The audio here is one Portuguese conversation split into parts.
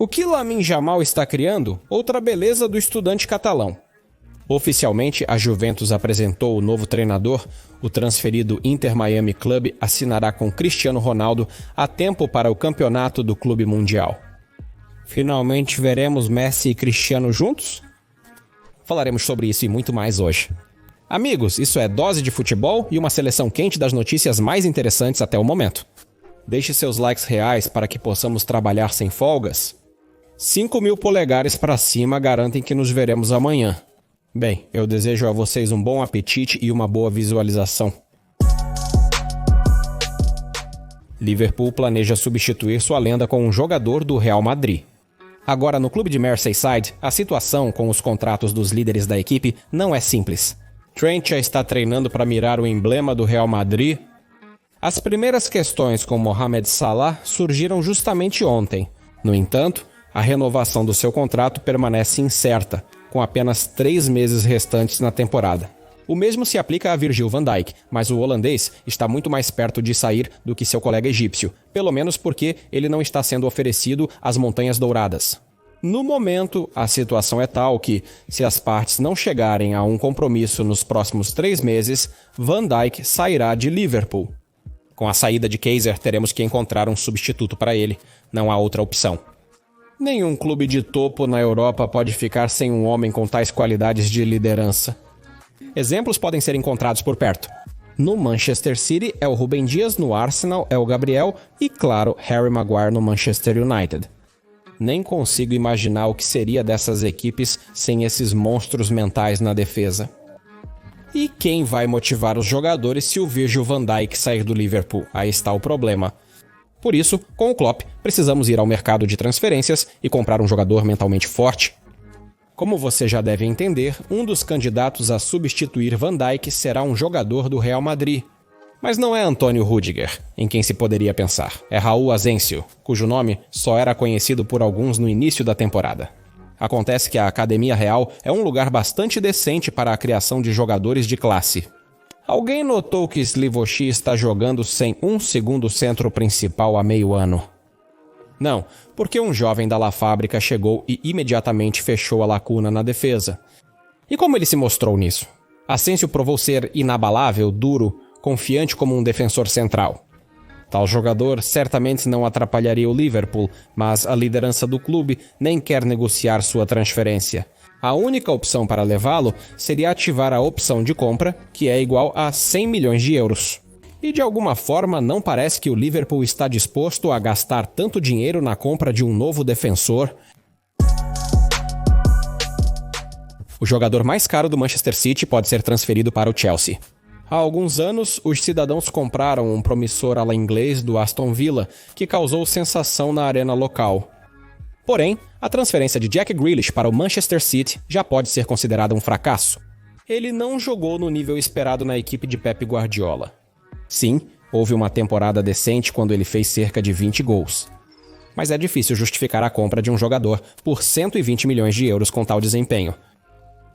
O que Lamine Yamal está criando? Outra beleza do estudante catalão. Oficialmente, a Juventus apresentou o novo treinador. O transferido Inter Miami Club assinará com Cristiano Ronaldo a tempo para o campeonato do Clube Mundial. Finalmente veremos Messi e Cristiano juntos? Falaremos sobre isso e muito mais hoje. Amigos, isso é Dose de Futebol e uma seleção quente das notícias mais interessantes até o momento. Deixe seus likes reais para que possamos trabalhar sem folgas. 5.000 polegares para cima garantem que nos veremos amanhã. Bem, eu desejo a vocês um bom apetite e uma boa visualização. Liverpool planeja substituir sua lenda com um jogador do Real Madrid. Agora, no clube de Merseyside, a situação com os contratos dos líderes da equipe não é simples. Trent já está treinando para mirar o emblema do Real Madrid. As primeiras questões com Mohamed Salah surgiram justamente ontem. No entanto, a renovação do seu contrato permanece incerta, com apenas 3 meses restantes na temporada. O mesmo se aplica a Virgil van Dijk, mas o holandês está muito mais perto de sair do que seu colega egípcio, pelo menos porque ele não está sendo oferecido às Montanhas Douradas. No momento, a situação é tal que, se as partes não chegarem a um compromisso nos próximos 3 meses, Van Dijk sairá de Liverpool. Com a saída de Kaiser, teremos que encontrar um substituto para ele. Não há outra opção. Nenhum clube de topo na Europa pode ficar sem um homem com tais qualidades de liderança. Exemplos podem ser encontrados por perto. No Manchester City é o Rúben Dias, no Arsenal é o Gabriel e, claro, Harry Maguire no Manchester United. Nem consigo imaginar o que seria dessas equipes sem esses monstros mentais na defesa. E quem vai motivar os jogadores se o Virgil van Dijk sair do Liverpool? Aí está o problema. Por isso, com o Klopp, precisamos ir ao mercado de transferências e comprar um jogador mentalmente forte. Como você já deve entender, um dos candidatos a substituir Van Dijk será um jogador do Real Madrid. Mas não é Antônio Rüdiger, em quem se poderia pensar. É Raul Asensio, cujo nome só era conhecido por alguns no início da temporada. Acontece que a Academia Real é um lugar bastante decente para a criação de jogadores de classe. Alguém notou que Slivochi está jogando sem um segundo centro principal há meio ano? Não, porque um jovem da La Fábrica chegou e imediatamente fechou a lacuna na defesa. E como ele se mostrou nisso? Asensio provou ser inabalável, duro, confiante como um defensor central. Tal jogador certamente não atrapalharia o Liverpool, mas a liderança do clube nem quer negociar sua transferência. A única opção para levá-lo seria ativar a opção de compra, que é igual a 100 milhões de euros. E de alguma forma não parece que o Liverpool está disposto a gastar tanto dinheiro na compra de um novo defensor. O jogador mais caro do Manchester City pode ser transferido para o Chelsea. Há alguns anos, os cidadãos compraram um promissor ala inglês do Aston Villa, que causou sensação na arena local. Porém, a transferência de Jack Grealish para o Manchester City já pode ser considerada um fracasso. Ele não jogou no nível esperado na equipe de Pep Guardiola. Sim, houve uma temporada decente quando ele fez cerca de 20 gols. Mas é difícil justificar a compra de um jogador por 120 milhões de euros com tal desempenho.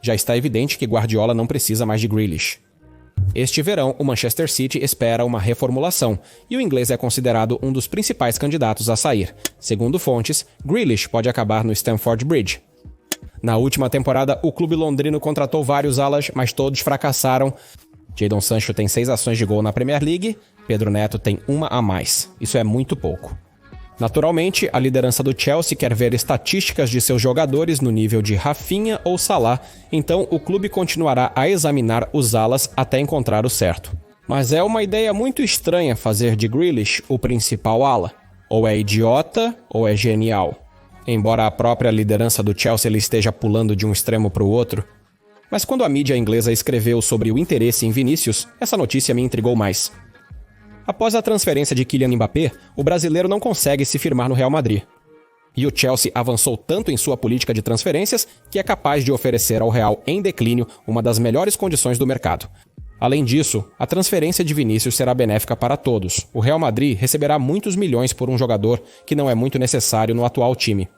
Já está evidente que Guardiola não precisa mais de Grealish. Este verão, o Manchester City espera uma reformulação, e o inglês é considerado um dos principais candidatos a sair. Segundo fontes, Grealish pode acabar no Stamford Bridge. Na última temporada, o clube londrino contratou vários alas, mas todos fracassaram. Jadon Sancho tem 6 ações de gol na Premier League, Pedro Neto tem 1 a mais. Isso é muito pouco. Naturalmente, a liderança do Chelsea quer ver estatísticas de seus jogadores no nível de Rafinha ou Salah, então o clube continuará a examinar os alas até encontrar o certo. Mas é uma ideia muito estranha fazer de Grealish o principal ala. Ou é idiota, ou é genial. Embora a própria liderança do Chelsea ele esteja pulando de um extremo para o outro. Mas quando a mídia inglesa escreveu sobre o interesse em Vinícius, essa notícia me intrigou mais. Após a transferência de Kylian Mbappé, o brasileiro não consegue se firmar no Real Madrid. E o Chelsea avançou tanto em sua política de transferências que é capaz de oferecer ao Real em declínio uma das melhores condições do mercado. Além disso, a transferência de Vinícius será benéfica para todos. O Real Madrid receberá muitos milhões por um jogador que não é muito necessário no atual time.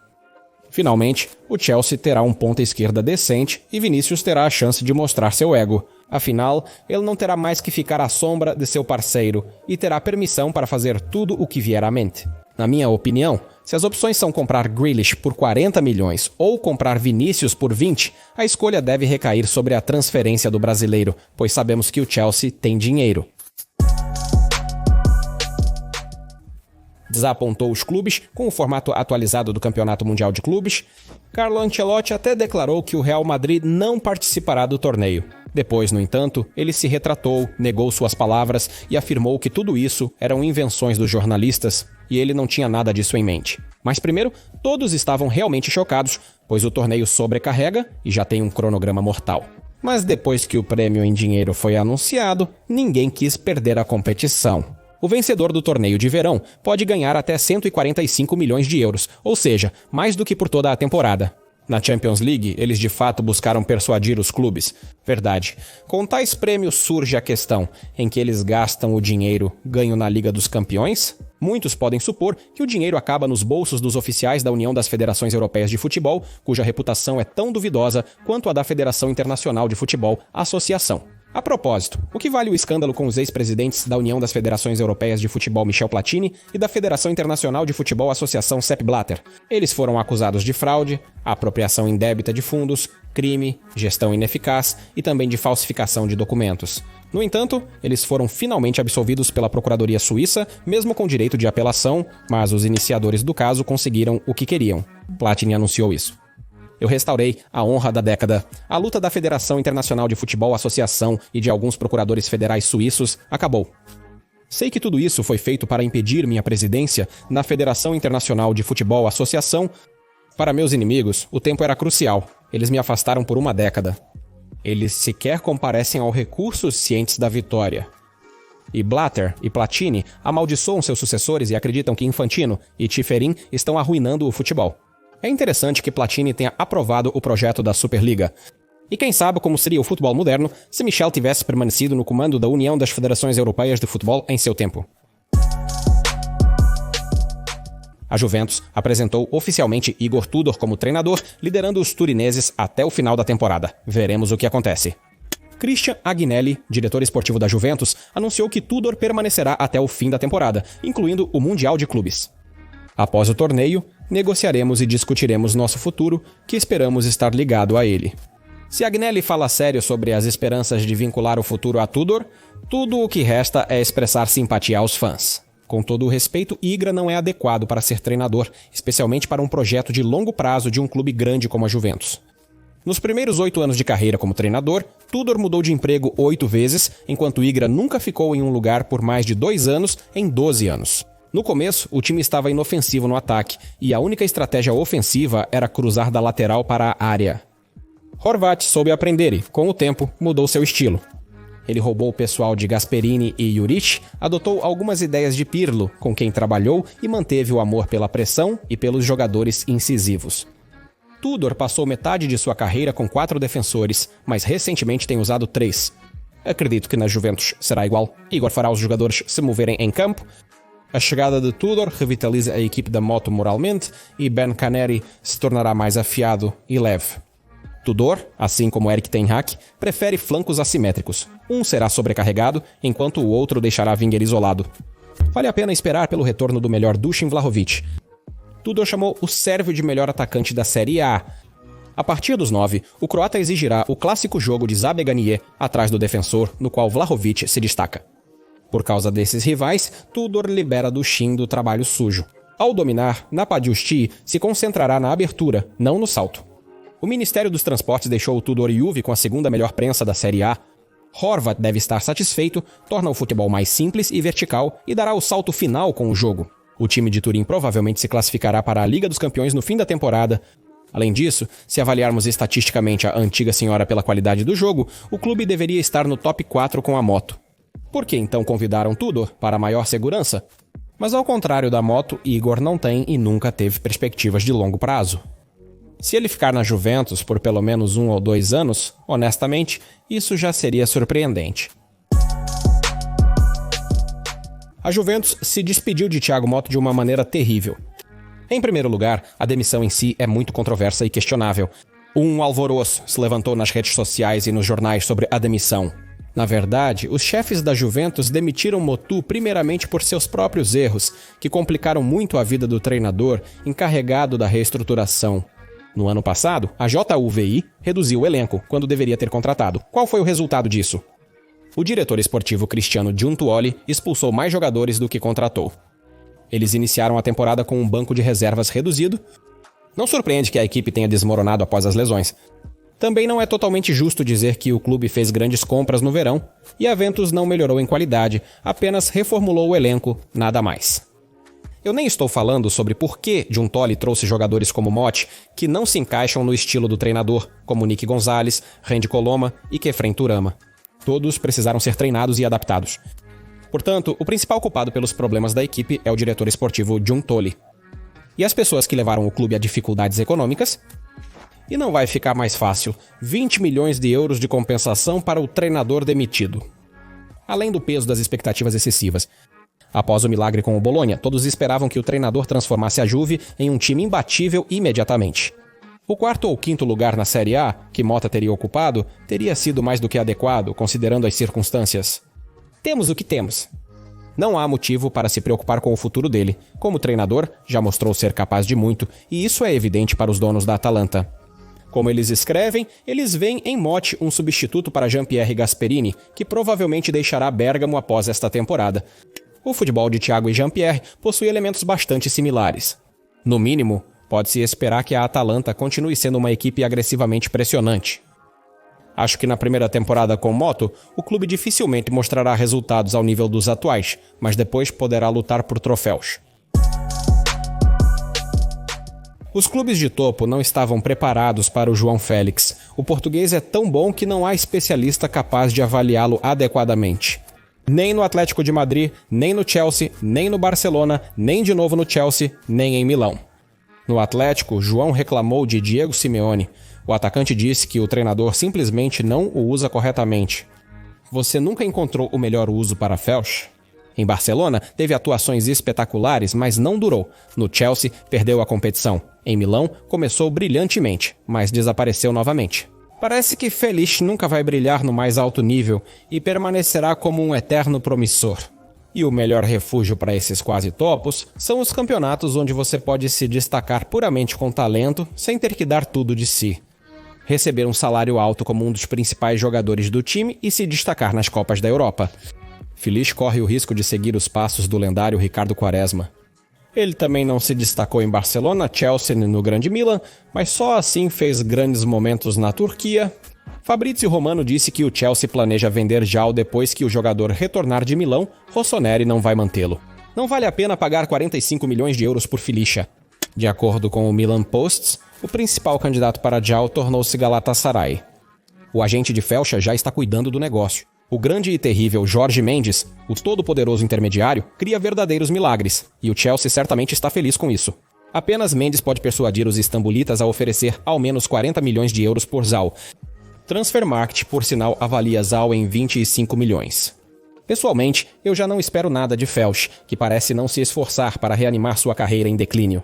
Finalmente, o Chelsea terá um ponta esquerda decente e Vinícius terá a chance de mostrar seu ego. Afinal, ele não terá mais que ficar à sombra de seu parceiro e terá permissão para fazer tudo o que vier à mente. Na minha opinião, se as opções são comprar Grealish por 40 milhões ou comprar Vinícius por 20, a escolha deve recair sobre a transferência do brasileiro, pois sabemos que o Chelsea tem dinheiro. Desapontou os clubes com o formato atualizado do Campeonato Mundial de Clubes. Carlo Ancelotti até declarou que o Real Madrid não participará do torneio. Depois, no entanto, ele se retratou, negou suas palavras e afirmou que tudo isso eram invenções dos jornalistas e ele não tinha nada disso em mente. Mas primeiro, todos estavam realmente chocados, pois o torneio sobrecarrega e já tem um cronograma mortal. Mas depois que o prêmio em dinheiro foi anunciado, ninguém quis perder a competição. O vencedor do torneio de verão pode ganhar até 145 milhões de euros, ou seja, mais do que por toda a temporada. Na Champions League, eles de fato buscaram persuadir os clubes. Verdade. Com tais prêmios surge a questão, em que eles gastam o dinheiro ganho na Liga dos Campeões? Muitos podem supor que o dinheiro acaba nos bolsos dos oficiais da União das Federações Europeias de Futebol, cuja reputação é tão duvidosa quanto a da Federação Internacional de Futebol, Associação. A propósito, o que vale o escândalo com os ex-presidentes da União das Federações Europeias de Futebol Michel Platini e da Federação Internacional de Futebol Associação Sepp Blatter? Eles foram acusados de fraude, apropriação indébita de fundos, crime, gestão ineficaz e também de falsificação de documentos. No entanto, eles foram finalmente absolvidos pela Procuradoria Suíça, mesmo com direito de apelação, mas os iniciadores do caso conseguiram o que queriam. Platini anunciou isso. Eu restaurei a honra da década. A luta da Federação Internacional de Futebol Associação e de alguns procuradores federais suíços acabou. Sei que tudo isso foi feito para impedir minha presidência na Federação Internacional de Futebol Associação. Para meus inimigos, o tempo era crucial. Eles me afastaram por uma década. Eles sequer comparecem ao recurso cientes da vitória. E Blatter e Platini amaldiçoam seus sucessores e acreditam que Infantino e Tcheferin estão arruinando o futebol. É interessante que Platini tenha aprovado o projeto da Superliga. E quem sabe como seria o futebol moderno se Michel tivesse permanecido no comando da União das Federações Europeias de Futebol em seu tempo. A Juventus apresentou oficialmente Igor Tudor como treinador, liderando os turineses até o final da temporada. Veremos o que acontece. Christian Agnelli, diretor esportivo da Juventus, anunciou que Tudor permanecerá até o fim da temporada, incluindo o Mundial de Clubes. Após o torneio, negociaremos e discutiremos nosso futuro, que esperamos estar ligado a ele. Se Agnelli fala sério sobre as esperanças de vincular o futuro a Tudor, tudo o que resta é expressar simpatia aos fãs. Com todo o respeito, Igra não é adequado para ser treinador, especialmente para um projeto de longo prazo de um clube grande como a Juventus. Nos primeiros 8 anos de carreira como treinador, Tudor mudou de emprego 8 vezes, enquanto Igra nunca ficou em um lugar por mais de 2 anos em 12 anos. No começo, o time estava inofensivo no ataque, e a única estratégia ofensiva era cruzar da lateral para a área. Horvath soube aprender e, com o tempo, mudou seu estilo. Ele roubou o pessoal de Gasperini e Juric, adotou algumas ideias de Pirlo, com quem trabalhou, e manteve o amor pela pressão e pelos jogadores incisivos. Tudor passou metade de sua carreira com 4 defensores, mas recentemente tem usado 3. Acredito que na Juventus será igual. Igor fará os jogadores se moverem em campo. A chegada de Tudor revitaliza a equipe da moto moralmente e Ben Caneri se tornará mais afiado e leve. Tudor, assim como Erik ten Hag, prefere flancos assimétricos. Um será sobrecarregado, enquanto o outro deixará Wenger isolado. Vale a pena esperar pelo retorno do melhor Dušan Vlahović. Tudor chamou o sérvio de melhor atacante da Série A. A partir dos 9, o croata exigirá o clássico jogo de Zabeganier atrás do defensor, no qual Vlahović se destaca. Por causa desses rivais, Tudor libera Dušan do trabalho sujo. Ao dominar, Napadjusti se concentrará na abertura, não no salto. O Ministério dos Transportes deixou o Tudor Juve com a segunda melhor prensa da Série A. Horvath deve estar satisfeito, torna o futebol mais simples e vertical e dará o salto final com o jogo. O time de Turim provavelmente se classificará para a Liga dos Campeões no fim da temporada. Além disso, se avaliarmos estatisticamente a antiga senhora pela qualidade do jogo, o clube deveria estar no top 4 com a moto. Por que então convidaram Tudor para maior segurança? Mas ao contrário da moto, Igor não tem e nunca teve perspectivas de longo prazo. Se ele ficar na Juventus por pelo menos 1 ou 2 anos, honestamente, isso já seria surpreendente. A Juventus se despediu de Thiago Motta de uma maneira terrível. Em primeiro lugar, a demissão em si é muito controversa e questionável. Um alvoroço se levantou nas redes sociais e nos jornais sobre a demissão. Na verdade, os chefes da Juventus demitiram Motu primeiramente por seus próprios erros, que complicaram muito a vida do treinador encarregado da reestruturação. No ano passado, a JUVI reduziu o elenco, quando deveria ter contratado. Qual foi o resultado disso? O diretor esportivo Cristiano Giuntoli expulsou mais jogadores do que contratou. Eles iniciaram a temporada com um banco de reservas reduzido. Não surpreende que a equipe tenha desmoronado após as lesões. Também não é totalmente justo dizer que o clube fez grandes compras no verão e a Juventus não melhorou em qualidade, apenas reformulou o elenco, nada mais. Eu nem estou falando sobre por que Giuntoli trouxe jogadores como Motti que não se encaixam no estilo do treinador, como Nick Gonzalez, Randy Coloma e Kefren Turama. Todos precisaram ser treinados e adaptados. Portanto, o principal culpado pelos problemas da equipe é o diretor esportivo Giuntoli. E as pessoas que levaram o clube a dificuldades econômicas? E não vai ficar mais fácil. 20 milhões de euros de compensação para o treinador demitido. Além do peso das expectativas excessivas. Após o milagre com o Bologna, todos esperavam que o treinador transformasse a Juve em um time imbatível imediatamente. O quarto ou quinto lugar na Série A, que Motta teria ocupado, teria sido mais do que adequado, considerando as circunstâncias. Temos o que temos. Não há motivo para se preocupar com o futuro dele. Como treinador, já mostrou ser capaz de muito, e isso é evidente para os donos da Atalanta. Como eles escrevem, eles veem em Motti um substituto para Jean-Pierre Gasperini, que provavelmente deixará Bérgamo após esta temporada. O futebol de Thiago e Jean-Pierre possui elementos bastante similares. No mínimo, pode-se esperar que a Atalanta continue sendo uma equipe agressivamente pressionante. Acho que na primeira temporada com Moto, o clube dificilmente mostrará resultados ao nível dos atuais, mas depois poderá lutar por troféus. Os clubes de topo não estavam preparados para o João Félix. O português é tão bom que não há especialista capaz de avaliá-lo adequadamente. Nem no Atlético de Madrid, nem no Chelsea, nem no Barcelona, nem de novo no Chelsea, nem em Milão. No Atlético, João reclamou de Diego Simeone. O atacante disse que o treinador simplesmente não o usa corretamente. Você nunca encontrou o melhor uso para Felsch? Em Barcelona, teve atuações espetaculares, mas não durou. No Chelsea, perdeu a competição. Em Milão, começou brilhantemente, mas desapareceu novamente. Parece que Félix nunca vai brilhar no mais alto nível e permanecerá como um eterno promissor. E o melhor refúgio para esses quase topos são os campeonatos onde você pode se destacar puramente com talento, sem ter que dar tudo de si. Receber um salário alto como um dos principais jogadores do time e se destacar nas Copas da Europa. Félix corre o risco de seguir os passos do lendário Ricardo Quaresma. Ele também não se destacou em Barcelona, Chelsea e no Grande Milan, mas só assim fez grandes momentos na Turquia. Fabrizio Romano disse que o Chelsea planeja vender João depois que o jogador retornar de Milão, Rossoneri não vai mantê-lo. Não vale a pena pagar 45 milhões de euros por Filicha. De acordo com o Milan Post, o principal candidato para João tornou-se Galatasaray. O agente de Felcha já está cuidando do negócio. O grande e terrível Jorge Mendes, o todo-poderoso intermediário, cria verdadeiros milagres, e o Chelsea certamente está feliz com isso. Apenas Mendes pode persuadir os istambolitas a oferecer ao menos 40 milhões de euros por Zal. Transfermarkt, por sinal, avalia Zal em 25 milhões. Pessoalmente, eu já não espero nada de Felsch, que parece não se esforçar para reanimar sua carreira em declínio.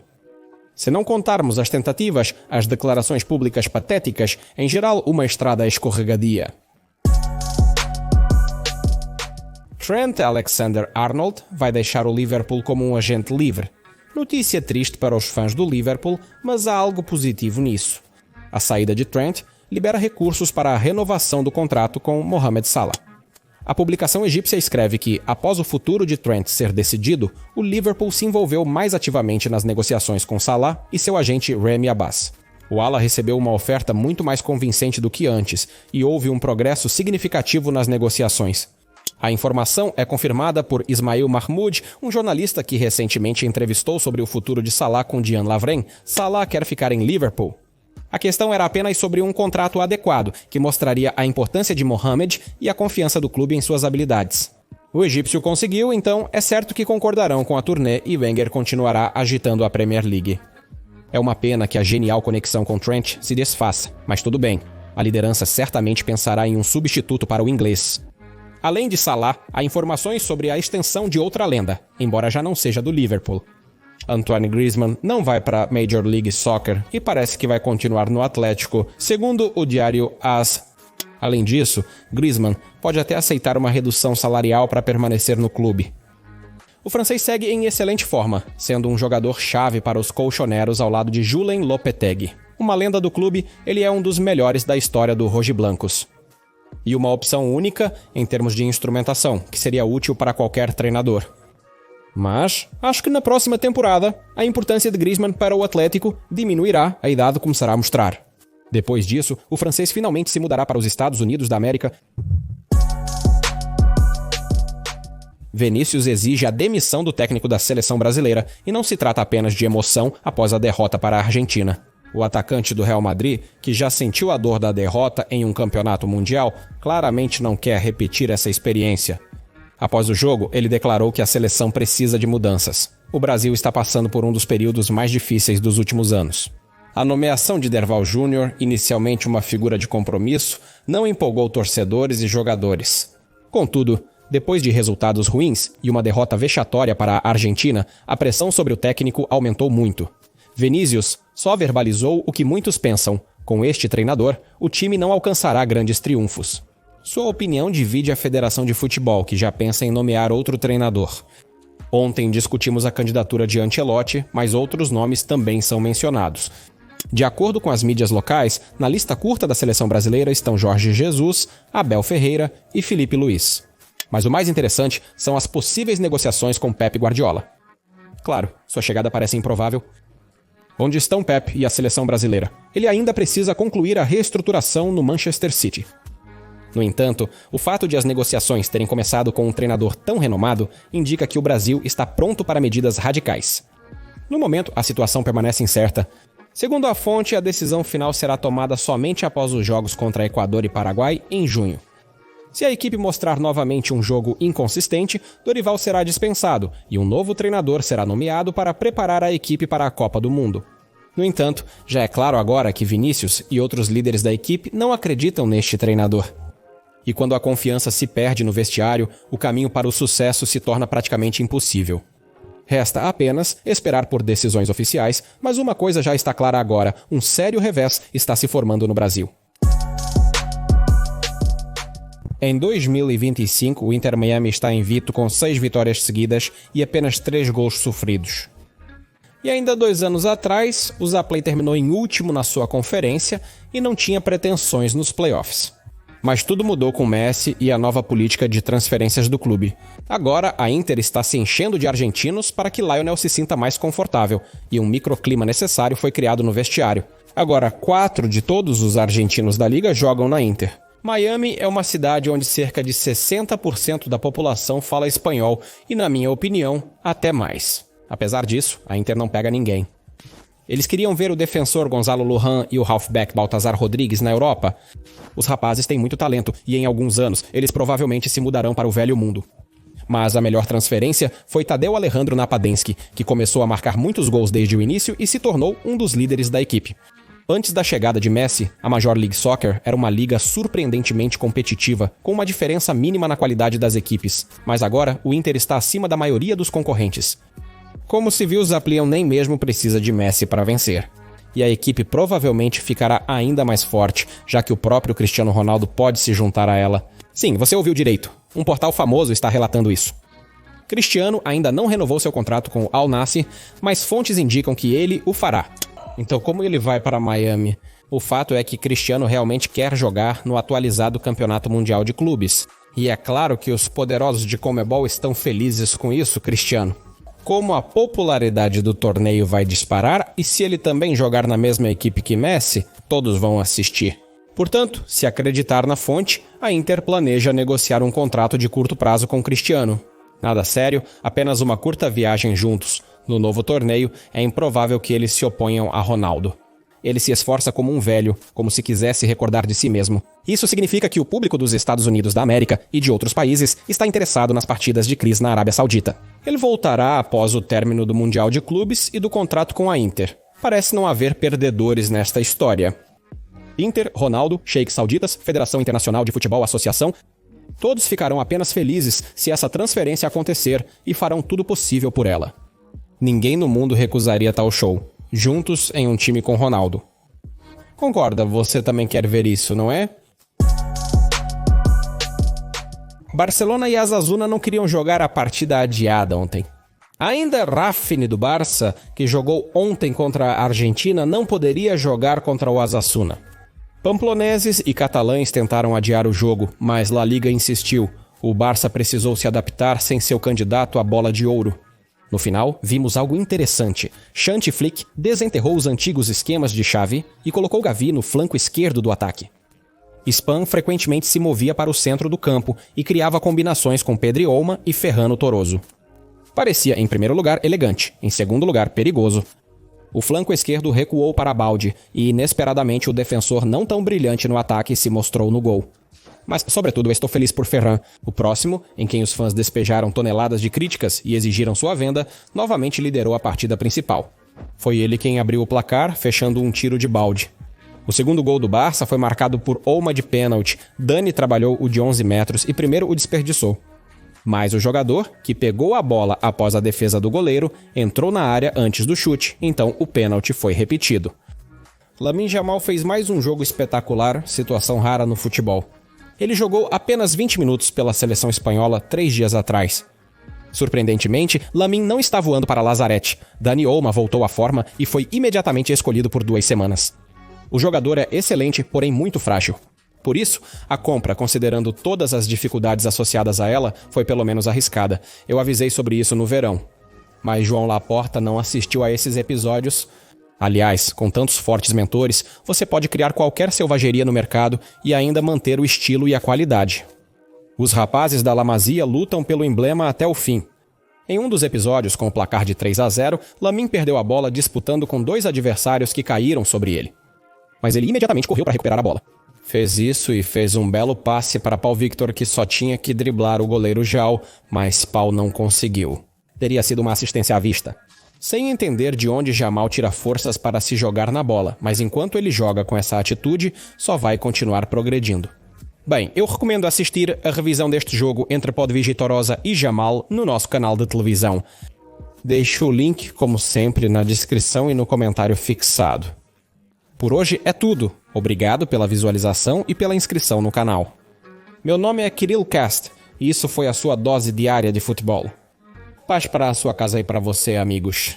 Se não contarmos as tentativas, as declarações públicas patéticas, em geral uma estrada escorregadia. Trent Alexander-Arnold vai deixar o Liverpool como um agente livre. Notícia triste para os fãs do Liverpool, mas há algo positivo nisso. A saída de Trent libera recursos para a renovação do contrato com Mohamed Salah. A publicação egípcia escreve que, após o futuro de Trent ser decidido, o Liverpool se envolveu mais ativamente nas negociações com Salah e seu agente Remy Abbas. O Ala recebeu uma oferta muito mais convincente do que antes e houve um progresso significativo nas negociações. A informação é confirmada por Ismail Mahmoud, um jornalista que recentemente entrevistou sobre o futuro de Salah com Dian Lavren. Salah quer ficar em Liverpool. A questão era apenas sobre um contrato adequado, que mostraria a importância de Mohamed e a confiança do clube em suas habilidades. O egípcio conseguiu, então é certo que concordarão com a turnê e Wenger continuará agitando a Premier League. É uma pena que a genial conexão com Trent se desfaça, mas tudo bem. A liderança certamente pensará em um substituto para o inglês. Além de Salah, há informações sobre a extensão de outra lenda, embora já não seja do Liverpool. Antoine Griezmann não vai para a Major League Soccer e parece que vai continuar no Atlético, segundo o diário AS. Além disso, Griezmann pode até aceitar uma redução salarial para permanecer no clube. O francês segue em excelente forma, sendo um jogador-chave para os colchoneros ao lado de Julen Lopetegui. Uma lenda do clube, ele é um dos melhores da história do Rojiblancos. E uma opção única em termos de instrumentação, que seria útil para qualquer treinador. Mas acho que na próxima temporada, a importância de Griezmann para o Atlético diminuirá, a idade começará a mostrar. Depois disso, o francês finalmente se mudará para os Estados Unidos da América. Vinícius exige a demissão do técnico da seleção brasileira e não se trata apenas de emoção após a derrota para a Argentina. O atacante do Real Madrid, que já sentiu a dor da derrota em um campeonato mundial, claramente não quer repetir essa experiência. Após o jogo, ele declarou que a seleção precisa de mudanças. O Brasil está passando por um dos períodos mais difíceis dos últimos anos. A nomeação de Derval Júnior, inicialmente uma figura de compromisso, não empolgou torcedores e jogadores. Contudo, depois de resultados ruins e uma derrota vexatória para a Argentina, a pressão sobre o técnico aumentou muito. Vinícius só verbalizou o que muitos pensam: com este treinador, o time não alcançará grandes triunfos. Sua opinião divide a Federação de Futebol, que já pensa em nomear outro treinador. Ontem discutimos a candidatura de Ancelotti, mas outros nomes também são mencionados. De acordo com as mídias locais, na lista curta da seleção brasileira estão Jorge Jesus, Abel Ferreira e Felipe Luiz. Mas o mais interessante são as possíveis negociações com Pep Guardiola. Claro, sua chegada parece improvável. Onde estão Pep e a seleção brasileira? Ele ainda precisa concluir a reestruturação no Manchester City. No entanto, o fato de as negociações terem começado com um treinador tão renomado indica que o Brasil está pronto para medidas radicais. No momento, a situação permanece incerta. Segundo a fonte, a decisão final será tomada somente após os jogos contra Equador e Paraguai em junho. Se a equipe mostrar novamente um jogo inconsistente, Dorival será dispensado e um novo treinador será nomeado para preparar a equipe para a Copa do Mundo. No entanto, já é claro agora que Vinícius e outros líderes da equipe não acreditam neste treinador. E quando a confiança se perde no vestiário, o caminho para o sucesso se torna praticamente impossível. Resta apenas esperar por decisões oficiais, mas uma coisa já está clara agora: um sério revés está se formando no Brasil. Em 2025, o Inter Miami está invicto com 6 vitórias seguidas e apenas 3 gols sofridos. E ainda 2 anos atrás, o Zaplay terminou em último na sua conferência e não tinha pretensões nos playoffs. Mas tudo mudou com Messi e a nova política de transferências do clube. Agora, a Inter está se enchendo de argentinos para que Lionel se sinta mais confortável, e um microclima necessário foi criado no vestiário. Agora, 4 de todos os argentinos da liga jogam na Inter. Miami é uma cidade onde cerca de 60% da população fala espanhol e, na minha opinião, até mais. Apesar disso, a Inter não pega ninguém. Eles queriam ver o defensor Gonzalo Lujan e o halfback Baltazar Rodrigues na Europa. Os rapazes têm muito talento e, em alguns anos, eles provavelmente se mudarão para o velho mundo. Mas a melhor transferência foi Tadeu Alejandro Napadensky, que começou a marcar muitos gols desde o início e se tornou um dos líderes da equipe. Antes da chegada de Messi, a Major League Soccer era uma liga surpreendentemente competitiva, com uma diferença mínima na qualidade das equipes. Mas agora, o Inter está acima da maioria dos concorrentes. Como se viu, o Zaplian nem mesmo precisa de Messi para vencer. E a equipe provavelmente ficará ainda mais forte, já que o próprio Cristiano Ronaldo pode se juntar a ela. Sim, você ouviu direito. Um portal famoso está relatando isso. Cristiano ainda não renovou seu contrato com o Al Nassr, mas fontes indicam que ele o fará. Então, como ele vai para Miami? O fato é que Cristiano realmente quer jogar no atualizado Campeonato Mundial de Clubes. E é claro que os poderosos de Conmebol estão felizes com isso, Cristiano. Como a popularidade do torneio vai disparar e se ele também jogar na mesma equipe que Messi, todos vão assistir. Portanto, se acreditar na fonte, a Inter planeja negociar um contrato de curto prazo com Cristiano. Nada sério, apenas uma curta viagem juntos. No novo torneio, é improvável que eles se oponham a Ronaldo. Ele se esforça como um velho, como se quisesse recordar de si mesmo. Isso significa que o público dos Estados Unidos da América e de outros países está interessado nas partidas de Cris na Arábia Saudita. Ele voltará após o término do Mundial de Clubes e do contrato com a Inter. Parece não haver perdedores nesta história. Inter, Ronaldo, Sheiks Sauditas, Federação Internacional de Futebol Associação, todos ficarão apenas felizes se essa transferência acontecer e farão tudo possível por ela. Ninguém no mundo recusaria tal show. Juntos em um time com Ronaldo. Concorda, você também quer ver isso, não é? Barcelona e Osasuna não queriam jogar a partida adiada ontem. Ainda Rafini do Barça, que jogou ontem contra a Argentina, não poderia jogar contra o Osasuna. Pamploneses e catalães tentaram adiar o jogo, mas La Liga insistiu. O Barça precisou se adaptar sem seu candidato à bola de ouro. No final, vimos algo interessante. Hansi Flick desenterrou os antigos esquemas de Xavi e colocou Gavi no flanco esquerdo do ataque. Span frequentemente se movia para o centro do campo e criava combinações com Pedri-Olma e Ferran Torroso. Parecia, em primeiro lugar, elegante, em segundo lugar, perigoso. O flanco esquerdo recuou para Baldi e, inesperadamente, o defensor não tão brilhante no ataque se mostrou no gol. Mas, sobretudo, eu estou feliz por Ferran. O próximo, em quem os fãs despejaram toneladas de críticas e exigiram sua venda, novamente liderou a partida principal. Foi ele quem abriu o placar, fechando um tiro de Baldi. O segundo gol do Barça foi marcado por Olma de pênalti. Dani trabalhou o de 11 metros e primeiro o desperdiçou. Mas o jogador, que pegou a bola após a defesa do goleiro, entrou na área antes do chute, então o pênalti foi repetido. Lamine Yamal fez mais um jogo espetacular, situação rara no futebol. Ele jogou apenas 20 minutos pela seleção espanhola 3 dias atrás. Surpreendentemente, Lamine não está voando para Lazarete. Dani Olma voltou à forma e foi imediatamente escolhido por 2 semanas. O jogador é excelente, porém muito frágil. Por isso, a compra, considerando todas as dificuldades associadas a ela, foi pelo menos arriscada. Eu avisei sobre isso no verão. Mas João Laporta não assistiu a esses episódios. Aliás, com tantos fortes mentores, você pode criar qualquer selvageria no mercado e ainda manter o estilo e a qualidade. Os rapazes da La Masia lutam pelo emblema até o fim. Em um dos episódios, com o placar de 3-0, Lamine perdeu a bola disputando com 2 adversários que caíram sobre ele. Mas ele imediatamente correu para recuperar a bola. Fez isso e fez um belo passe para Pau Victor, que só tinha que driblar o goleiro João, mas Pau não conseguiu. Teria sido uma assistência à vista. Sem entender de onde Yamal tira forças para se jogar na bola, mas enquanto ele joga com essa atitude, só vai continuar progredindo. Bem, eu recomendo assistir a revisão deste jogo entre Podvigi Torosa e Yamal no nosso canal de televisão. Deixo o link, como sempre, na descrição e no comentário fixado. Por hoje é tudo. Obrigado pela visualização e pela inscrição no canal. Meu nome é Kirill Cast e isso foi a sua dose diária de futebol. Paz para a sua casa e para você, amigos.